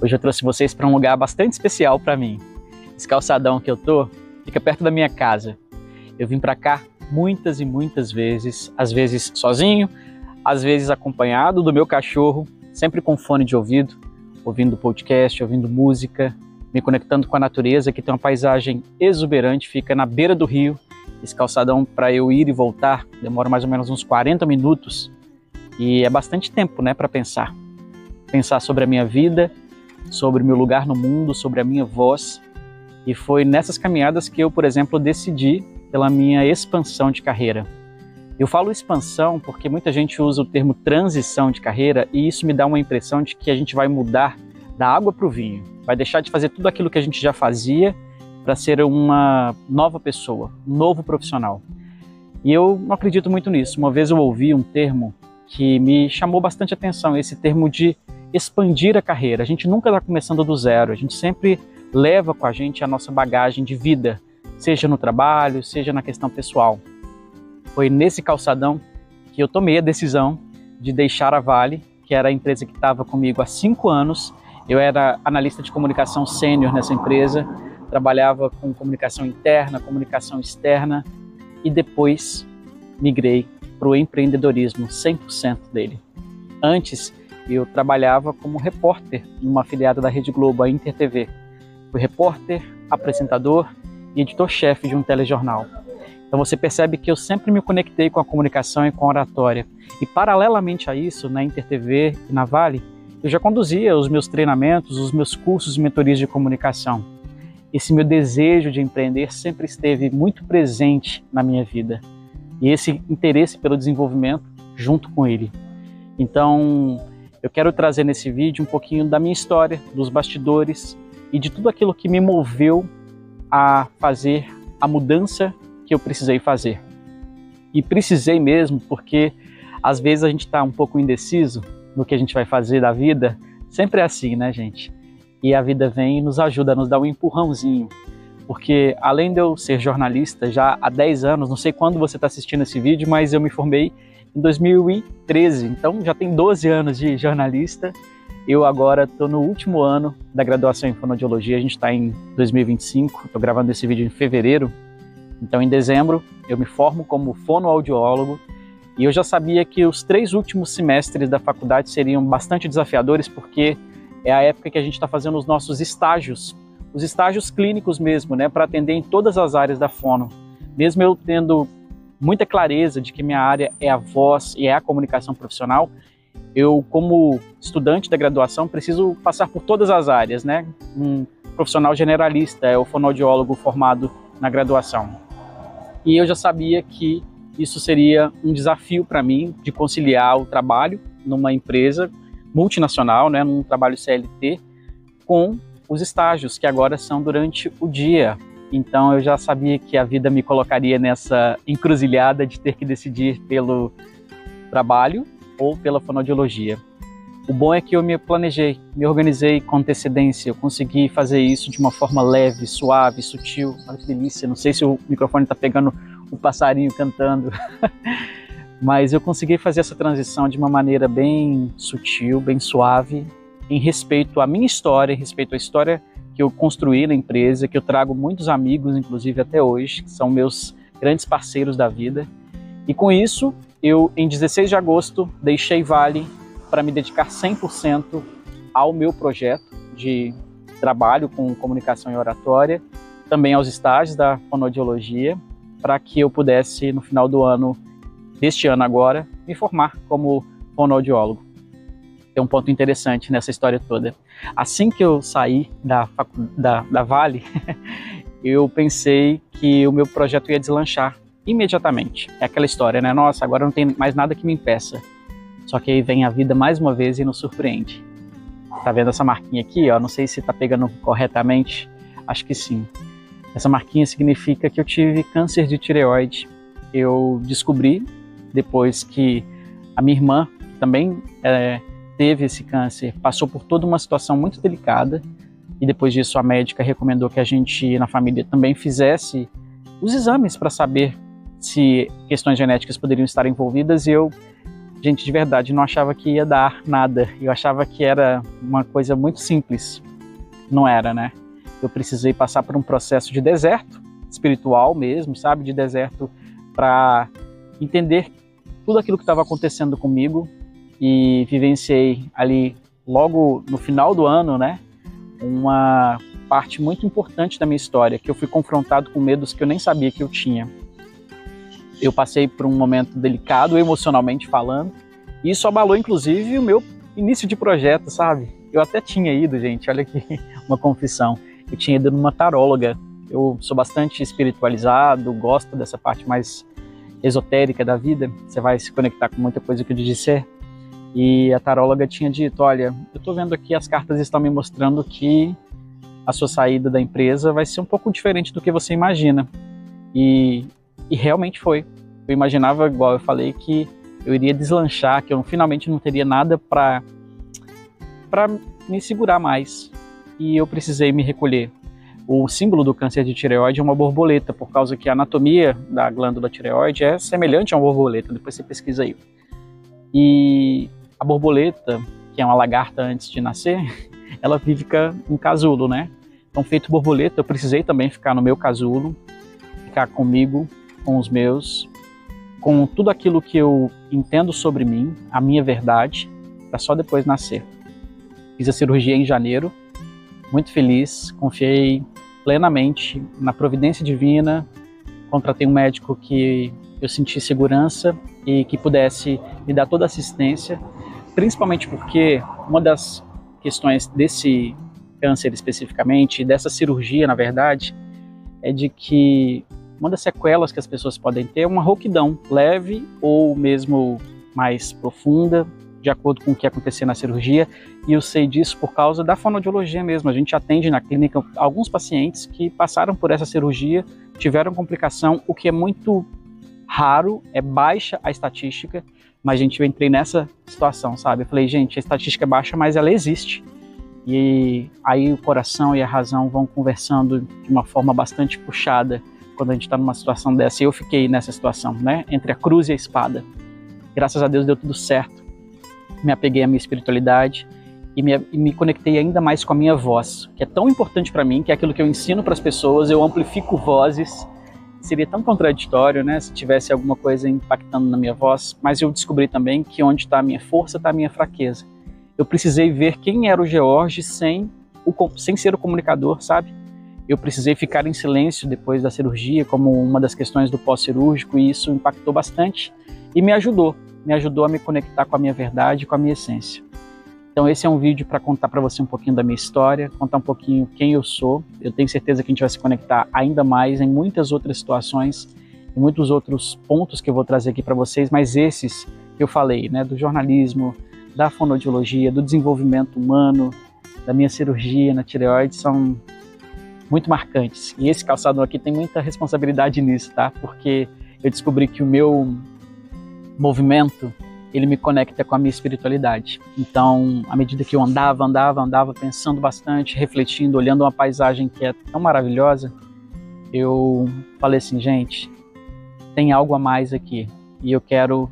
Hoje eu trouxe vocês para um lugar bastante especial para mim. Esse calçadão que eu tô fica perto da minha casa. Eu vim para cá muitas e muitas vezes, às vezes sozinho, às vezes acompanhado do meu cachorro, sempre com fone de ouvido, ouvindo podcast, ouvindo música, me conectando com a natureza, que tem uma paisagem exuberante, fica na beira do rio. Esse calçadão, para eu ir e voltar, demora mais ou menos uns 40 minutos e é bastante tempo, né, para pensar sobre a minha vida, sobre o meu lugar no mundo, sobre a minha voz. E foi nessas caminhadas que eu, por exemplo, decidi pela minha expansão de carreira. Eu falo expansão porque muita gente usa o termo transição de carreira e isso me dá uma impressão de que a gente vai mudar da água para o vinho, vai deixar de fazer tudo aquilo que a gente já fazia para ser uma nova pessoa, um novo profissional. E eu não acredito muito nisso. Uma vez eu ouvi um termo que me chamou bastante atenção, esse termo de expandir a carreira. A gente nunca está começando do zero, a gente sempre leva com a gente a nossa bagagem de vida, seja no trabalho, seja na questão pessoal. Foi nesse calçadão que eu tomei a decisão de deixar a Vale, que era a empresa que estava comigo há 5 anos. Eu era analista de comunicação sênior nessa empresa, trabalhava com comunicação interna, comunicação externa e depois migrei para o empreendedorismo 100% dele. Antes, eu trabalhava como repórter numa afiliada da Rede Globo, a Inter TV. Fui repórter, apresentador e editor-chefe de um telejornal. Então você percebe que eu sempre me conectei com a comunicação e com a oratória. E paralelamente a isso, na Inter TV e na Vale, eu já conduzia os meus treinamentos, os meus cursos e mentorias de comunicação. Esse meu desejo de empreender sempre esteve muito presente na minha vida. E esse interesse pelo desenvolvimento junto com ele. Então, eu quero trazer nesse vídeo um pouquinho da minha história, dos bastidores e de tudo aquilo que me moveu a fazer a mudança que eu precisei fazer. E precisei mesmo porque às vezes a gente está um pouco indeciso no que a gente vai fazer da vida. Sempre é assim, né, gente? E a vida vem e nos ajuda, nos dá um empurrãozinho. Porque além de eu ser jornalista já há 10 anos, não sei quando você está assistindo esse vídeo, mas eu me formei em 2013, então já tem 12 anos de jornalista. Eu agora estou no último ano da graduação em fonoaudiologia, a gente está em 2025, estou gravando esse vídeo em fevereiro. Então em dezembro eu me formo como fonoaudiólogo e eu já sabia que os 3 últimos semestres da faculdade seriam bastante desafiadores porque é a época que a gente está fazendo os nossos estágios, os estágios clínicos mesmo, né, para atender em todas as áreas da fono. Mesmo eu tendo muita clareza de que minha área é a voz e é a comunicação profissional, eu, como estudante da graduação, preciso passar por todas as áreas, né? Um profissional generalista é o fonoaudiólogo formado na graduação. E eu já sabia que isso seria um desafio para mim de conciliar o trabalho numa empresa multinacional, né, num trabalho CLT, com os estágios, que agora são durante o dia. Então eu já sabia que a vida me colocaria nessa encruzilhada de ter que decidir pelo trabalho ou pela fonoaudiologia. O bom é que eu me planejei, me organizei com antecedência, eu consegui fazer isso de uma forma leve, suave, sutil. Olha que delícia, não sei se o microfone está pegando o passarinho cantando, mas eu consegui fazer essa transição de uma maneira bem sutil, bem suave, em respeito à minha história, em respeito à história que eu construí na empresa, que eu trago muitos amigos, inclusive até hoje, que são meus grandes parceiros da vida. E com isso, eu, em 16 de agosto, deixei Vale para me dedicar 100% ao meu projeto de trabalho com comunicação e oratória, também aos estágios da fonoaudiologia, para que eu pudesse, no final do ano, deste ano agora, me formar como fonoaudiólogo. Tem um ponto interessante nessa história toda. Assim que eu saí da Vale, eu pensei que o meu projeto ia deslanchar imediatamente. É aquela história, né? Nossa, agora não tem mais nada que me impeça. Só que aí vem a vida mais uma vez e nos surpreende. Tá vendo essa marquinha aqui? Ó? Não sei se tá pegando corretamente. Acho que sim. Essa marquinha significa que eu tive câncer de tireoide. Eu descobri, depois que a minha irmã também teve esse câncer, passou por toda uma situação muito delicada. E depois disso a médica recomendou que a gente, na família, também fizesse os exames para saber se questões genéticas poderiam estar envolvidas. E eu Gente, de verdade, não achava que ia dar nada. Eu achava que era uma coisa muito simples. Não era, né? Eu precisei passar por um processo de deserto, espiritual mesmo, sabe? De deserto para entender tudo aquilo que estava acontecendo comigo, e vivenciei ali, logo no final do ano, né? Uma parte muito importante da minha história, que eu fui confrontado com medos que eu nem sabia que eu tinha. Eu passei por um momento delicado, emocionalmente falando, e isso abalou, inclusive, o meu início de projeto, sabe? Eu até tinha ido, gente, olha aqui, uma confissão. Eu tinha ido numa taróloga. Eu sou bastante espiritualizado, gosto dessa parte mais esotérica da vida. Você vai se conectar com muita coisa que eu disser. E a taróloga tinha dito, olha, eu tô vendo aqui, as cartas estão me mostrando que a sua saída da empresa vai ser um pouco diferente do que você imagina. E realmente foi. Eu imaginava, igual eu falei, que eu iria deslanchar, que eu finalmente não teria nada para me segurar mais. E eu precisei me recolher. O símbolo do câncer de tireoide é uma borboleta, por causa que a anatomia da glândula tireoide é semelhante a uma borboleta. Depois você pesquisa aí. E a borboleta, que é uma lagarta antes de nascer, ela fica em casulo, né? Então, feito borboleta, eu precisei também ficar no meu casulo, ficar comigo, com os meus, com tudo aquilo que eu entendo sobre mim, a minha verdade, para só depois nascer. Fiz a cirurgia em janeiro, muito feliz, confiei plenamente na providência divina, contratei um médico que eu senti segurança e que pudesse me dar toda a assistência, principalmente porque uma das questões desse câncer especificamente, dessa cirurgia, na verdade, é de que uma das sequelas que as pessoas podem ter é uma rouquidão leve ou mesmo mais profunda, de acordo com o que acontecer na cirurgia, e eu sei disso por causa da fonoaudiologia mesmo. A gente atende na clínica alguns pacientes que passaram por essa cirurgia, tiveram complicação, o que é muito raro, é baixa a estatística, mas eu entrei nessa situação, sabe? Eu falei, gente, a estatística é baixa, mas ela existe. E aí o coração e a razão vão conversando de uma forma bastante puxada quando a gente está numa situação dessa. E eu fiquei nessa situação, né? Entre a cruz e a espada. Graças a Deus deu tudo certo. Me apeguei à minha espiritualidade e me conectei ainda mais com a minha voz, que é tão importante para mim, que é aquilo que eu ensino para as pessoas, eu amplifico vozes. Seria tão contraditório, né, se tivesse alguma coisa impactando na minha voz, mas eu descobri também que onde está a minha força está a minha fraqueza. Eu precisei ver quem era o George sem ser o comunicador, sabe? Eu precisei ficar em silêncio depois da cirurgia, como uma das questões do pós-cirúrgico, e isso impactou bastante e me ajudou a me conectar com a minha verdade, com a minha essência. Então esse é um vídeo para contar para você um pouquinho da minha história, contar um pouquinho quem eu sou. Eu tenho certeza que a gente vai se conectar ainda mais em muitas outras situações, em muitos outros pontos que eu vou trazer aqui para vocês, mas esses que eu falei, né, do jornalismo, da fonoaudiologia, do desenvolvimento humano, da minha cirurgia na tireoide, são muito marcantes. E esse calçadão aqui tem muita responsabilidade nisso, tá? Porque eu descobri que o meu movimento, ele me conecta com a minha espiritualidade. Então, à medida que eu andava pensando bastante, refletindo, olhando uma paisagem que é tão maravilhosa, eu falei assim, gente, tem algo a mais aqui. E eu quero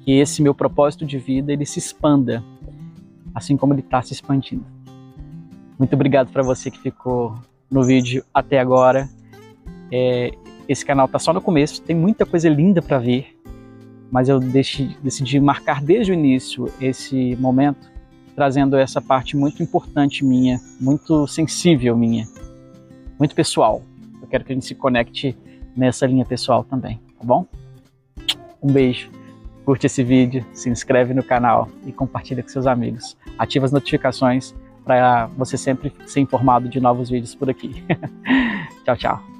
que esse meu propósito de vida, ele se expanda, assim como ele está se expandindo. Muito obrigado para você que ficou no vídeo até agora. Esse canal está só no começo, tem muita coisa linda para ver, mas eu decidi marcar desde o início esse momento, trazendo essa parte muito importante minha, muito sensível minha, muito pessoal. Eu quero que a gente se conecte nessa linha pessoal também, tá bom? Um beijo, curte esse vídeo, se inscreve no canal e compartilha com seus amigos. Ativa as notificações para você sempre ser informado de novos vídeos por aqui. Tchau, tchau.